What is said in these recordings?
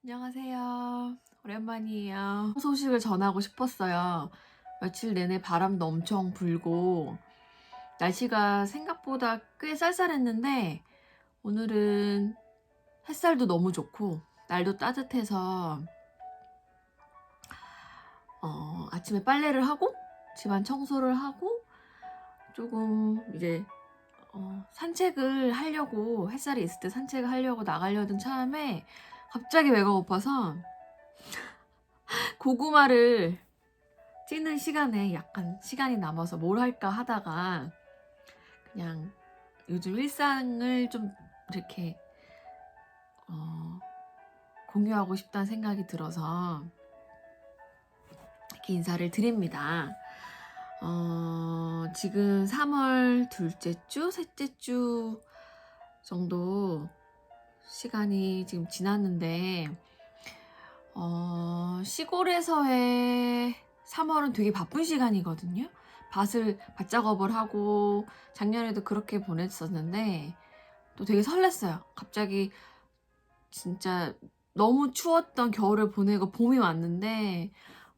안녕하세요. 오랜만이에요. 소식을 전하고 싶었어요. 며칠 내내 바람도 엄청 불고 날씨가 생각보다 꽤 쌀쌀했는데 오늘은 햇살도 너무 좋고 날도 따뜻해서 아침에 빨래를 하고 집안 청소를 하고 조금 이제 산책을 하려고, 햇살이 있을 때 산책을 하려고 나가려던 참에 갑자기 배가 고파서 고구마를 찌는 시간에 약간 시간이 남아서 뭘 할까 하다가 그냥 요즘 일상을 좀 이렇게 공유하고 싶다는 생각이 들어서 이렇게 인사를 드립니다. 지금 3월 둘째 주, 셋째 주 정도 시간이 지금 지났는데 시골에서의 3월은 되게 바쁜 시간이거든요. 밭작업을 하고 작년에도 그렇게 보냈었는데 또 되게 설렜어요. 갑자기 진짜 너무 추웠던 겨울을 보내고 봄이 왔는데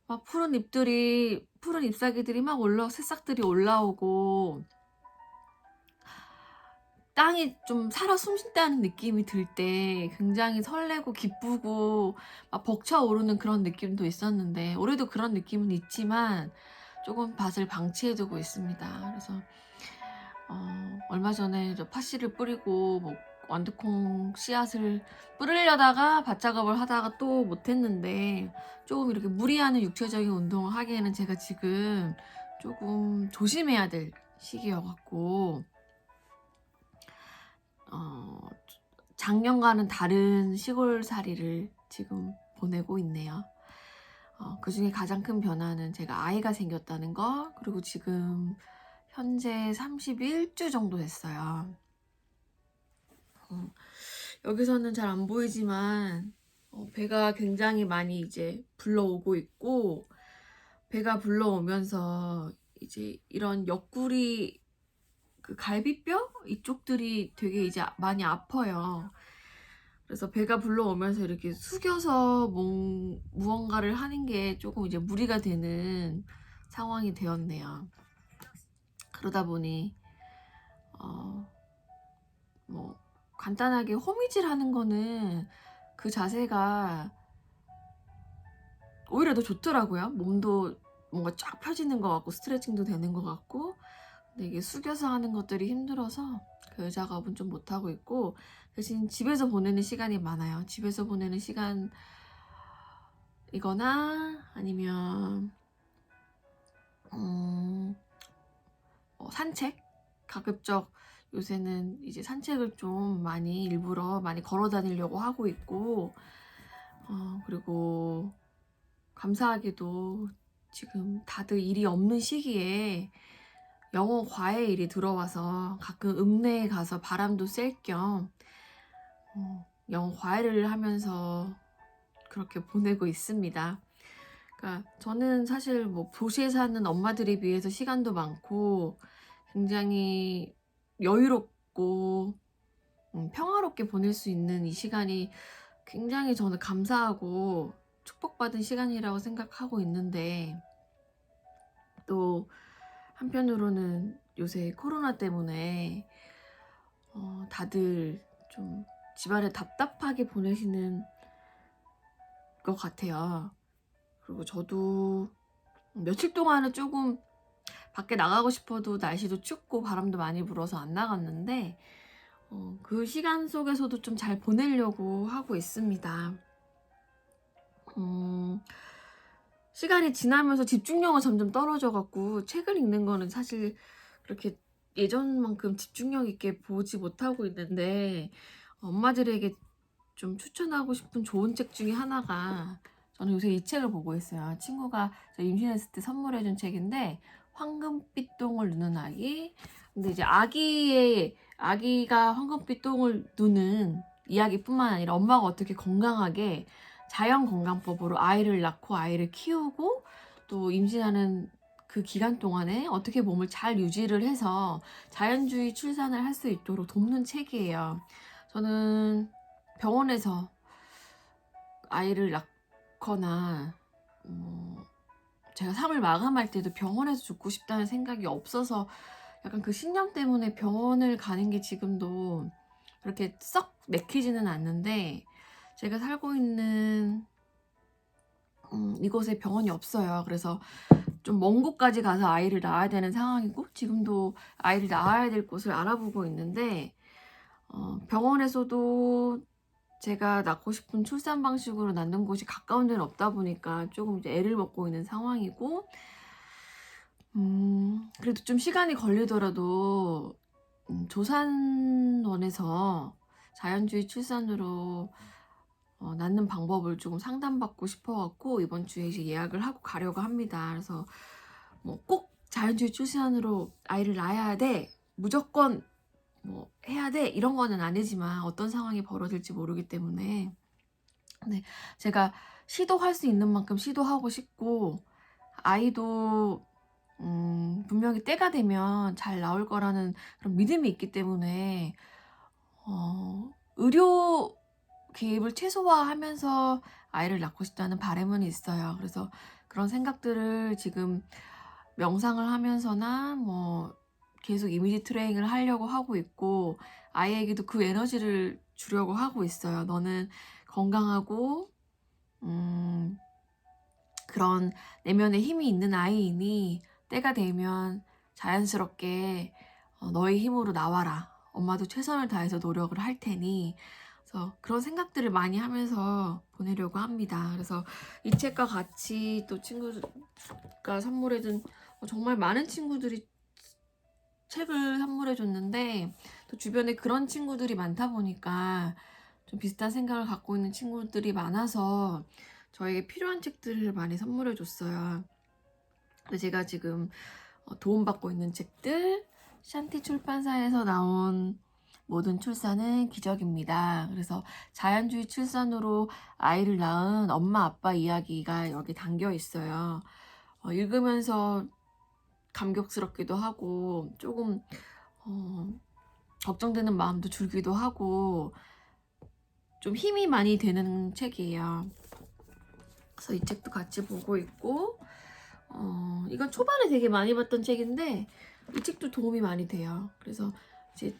막 푸른 잎사귀들이 막 새싹들이 올라오고 땅이 좀 살아 숨쉰다는 느낌이 들 때 굉장히 설레고 기쁘고 막 벅차오르는 그런 느낌도 있었는데 올해도 그런 느낌은 있지만 조금 밭을 방치해두고 있습니다. 그래서 얼마 전에 저 팥씨를 뿌리고 뭐 완두콩 씨앗을 뿌리려다가 밭작업을 하다가 또 못했는데 조금 이렇게 무리하는 육체적인 운동을 하기에는 제가 지금 조금 조심해야 될 시기여갖고 작년과는 다른 시골살이를 지금 보내고 있네요. 그 중에 가장 큰 변화는 제가 아이가 생겼다는 거, 그리고 지금 현재 31주 정도 됐어요. 여기서는 잘 안 보이지만 배가 굉장히 많이 이제 불러오고 있고, 배가 불러오면서 이제 이런 옆구리 그 갈비뼈 이쪽들이 되게 이제 많이 아파요. 그래서 배가 불러오면서 이렇게 숙여서 무언가를 하는 게 조금 이제 무리가 되는 상황이 되었네요. 그러다 보니 뭐 간단하게 호미질 하는 거는 그 자세가 오히려 더 좋더라고요. 몸도 뭔가 쫙 펴지는 것 같고 스트레칭도 되는 것 같고. 근데 이게 숙여서 하는 것들이 힘들어서 그 작업은 좀 못하고 있고, 대신 집에서 보내는 시간이 많아요. 집에서 보내는 시간이거나 아니면 산책? 가급적 요새는 이제 산책을 좀 일부러 많이 걸어 다니려고 하고 있고, 그리고 감사하게도 지금 다들 일이 없는 시기에 영어 과외 일이 들어와서 가끔 읍내에 가서 바람도 쐴 겸 영어 과외를 하면서 그렇게 보내고 있습니다. 그러니까 저는 사실 뭐 도시에 사는 엄마들에 비해서 시간도 많고 굉장히 여유롭고 평화롭게 보낼 수 있는 이 시간이 굉장히 저는 감사하고 축복받은 시간이라고 생각하고 있는데, 또 한편으로는 요새 코로나 때문에 다들 좀 집안에 답답하게 보내시는 것 같아요. 그리고 저도 며칠 동안은 조금 밖에 나가고 싶어도 날씨도 춥고 바람도 많이 불어서 안 나갔는데 그 시간 속에서도 좀 잘 보내려고 하고 있습니다. 시간이 지나면서 집중력은 점점 떨어져갖고 책을 읽는 거는 사실 그렇게 예전만큼 집중력 있게 보지 못하고 있는데, 엄마들에게 좀 추천하고 싶은 좋은 책 중에 하나가, 저는 요새 이 책을 보고 있어요. 친구가 저 임신했을 때 선물해준 책인데, 황금빛 똥을 누는 아기. 근데 이제 아기가 황금빛 똥을 누는 이야기뿐만 아니라 엄마가 어떻게 건강하게 자연건강법으로 아이를 낳고 아이를 키우고 또 임신하는 그 기간 동안에 어떻게 몸을 잘 유지를 해서 자연주의 출산을 할 수 있도록 돕는 책이에요. 저는 병원에서 아이를 낳거나 제가 삶을 마감할 때도 병원에서 죽고 싶다는 생각이 없어서 약간 그 신념 때문에 병원을 가는 게 지금도 그렇게 썩 내키지는 않는데, 제가 살고 있는 이곳에 병원이 없어요. 그래서 좀 먼 곳까지 가서 아이를 낳아야 되는 상황이고, 지금도 아이를 낳아야 될 곳을 알아보고 있는데, 병원에서도 제가 낳고 싶은 출산 방식으로 낳는 곳이 가까운 데는 없다 보니까 조금 이제 애를 먹고 있는 상황이고, 그래도 좀 시간이 걸리더라도 조산원에서 자연주의 출산으로 낳는 방법을 조금 상담받고 싶어갖고 이번 주에 이제 예약을 하고 가려고 합니다. 그래서 뭐 꼭 자연주의 출산으로 아이를 낳아야 돼, 무조건 뭐 해야 돼, 이런 거는 아니지만 어떤 상황이 벌어질지 모르기 때문에, 근데 제가 시도할 수 있는 만큼 시도하고 싶고, 아이도 분명히 때가 되면 잘 나올 거라는 그런 믿음이 있기 때문에 의료 개입을 최소화하면서 아이를 낳고 싶다는 바람은 있어요. 그래서 그런 생각들을 지금 명상을 하면서나 뭐 계속 이미지 트레이닝을 하려고 하고 있고, 아이에게도 그 에너지를 주려고 하고 있어요. 너는 건강하고 그런 내면에 힘이 있는 아이이니 때가 되면 자연스럽게 너의 힘으로 나와라. 엄마도 최선을 다해서 노력을 할 테니. 그래서 그런 생각들을 많이 하면서 보내려고 합니다. 그래서 이 책과 같이 또 친구가 선물해준 정말 많은 친구들이 책을 선물해줬는데, 또 주변에 그런 친구들이 많다 보니까 좀 비슷한 생각을 갖고 있는 친구들이 많아서 저에게 필요한 책들을 많이 선물해줬어요. 근데 제가 지금 도움받고 있는 책들, 샨티 출판사에서 나온 모든 출산은 기적입니다. 그래서 자연주의 출산으로 아이를 낳은 엄마 아빠 이야기가 여기 담겨 있어요. 읽으면서 감격스럽기도 하고 조금 걱정되는 마음도 들기도 하고 좀 힘이 많이 되는 책이에요. 그래서 이 책도 같이 보고 있고, 이건 초반에 되게 많이 봤던 책인데 이 책도 도움이 많이 돼요. 그래서 이제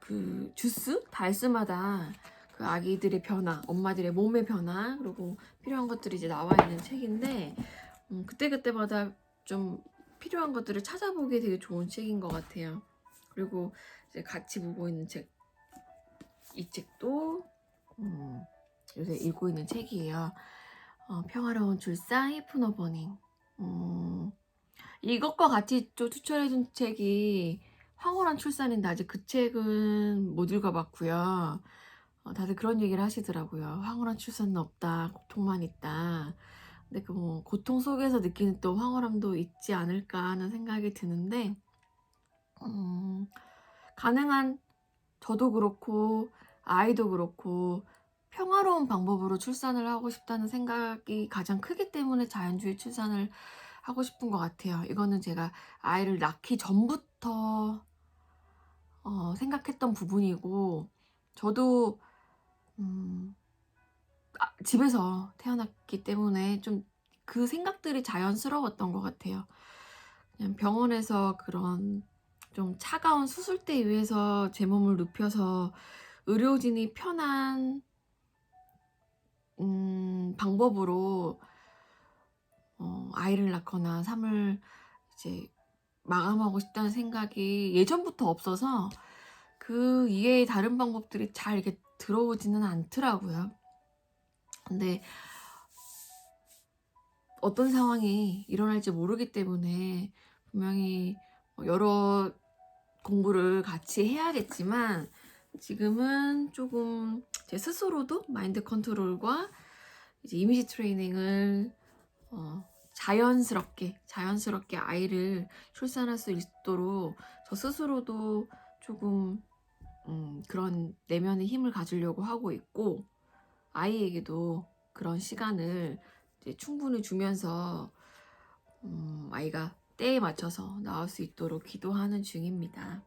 그 주스 달스마다 그 아기들의 변화, 엄마들의 몸의 변화, 그리고 필요한 것들이 이제 나와 있는 책인데, 그때그때마다 좀 필요한 것들을 찾아보기에 되게 좋은 책인 것 같아요. 그리고 이제 같이 보고 있는 책, 이 책도 요새 읽고 있는 책이에요. 평화로운 출산, 히프노버닝. 이것과 같이 또 추천해준 책이 황홀한 출산인데 아직 그 책은 못 읽어봤고요. 다들 그런 얘기를 하시더라고요. 황홀한 출산은 없다, 고통만 있다. 근데 그 뭐 고통 속에서 느끼는 또 황홀함도 있지 않을까 하는 생각이 드는데, 가능한 저도 그렇고 아이도 그렇고 평화로운 방법으로 출산을 하고 싶다는 생각이 가장 크기 때문에 자연주의 출산을 하고 싶은 것 같아요. 이거는 제가 아이를 낳기 전부터 생각했던 부분이고, 저도 집에서 태어났기 때문에 좀 그 생각들이 자연스러웠던 것 같아요. 그냥 병원에서 그런 좀 차가운 수술대 위에서 제 몸을 눕혀서 의료진이 편한 방법으로 아이를 낳거나 삶을 이제 마감하고 싶다는 생각이 예전부터 없어서 그 이외의 다른 방법들이 잘 이렇게 들어오지는 않더라고요. 근데 어떤 상황이 일어날지 모르기 때문에 분명히 여러 공부를 같이 해야겠지만, 지금은 조금 제 스스로도 마인드 컨트롤과 이제 이미지 트레이닝을 자연스럽게 아이를 출산할 수 있도록 저 스스로도 조금 그런 내면의 힘을 가지려고 하고 있고, 아이에게도 그런 시간을 이제 충분히 주면서 아이가 때에 맞춰서 나올 수 있도록 기도하는 중입니다.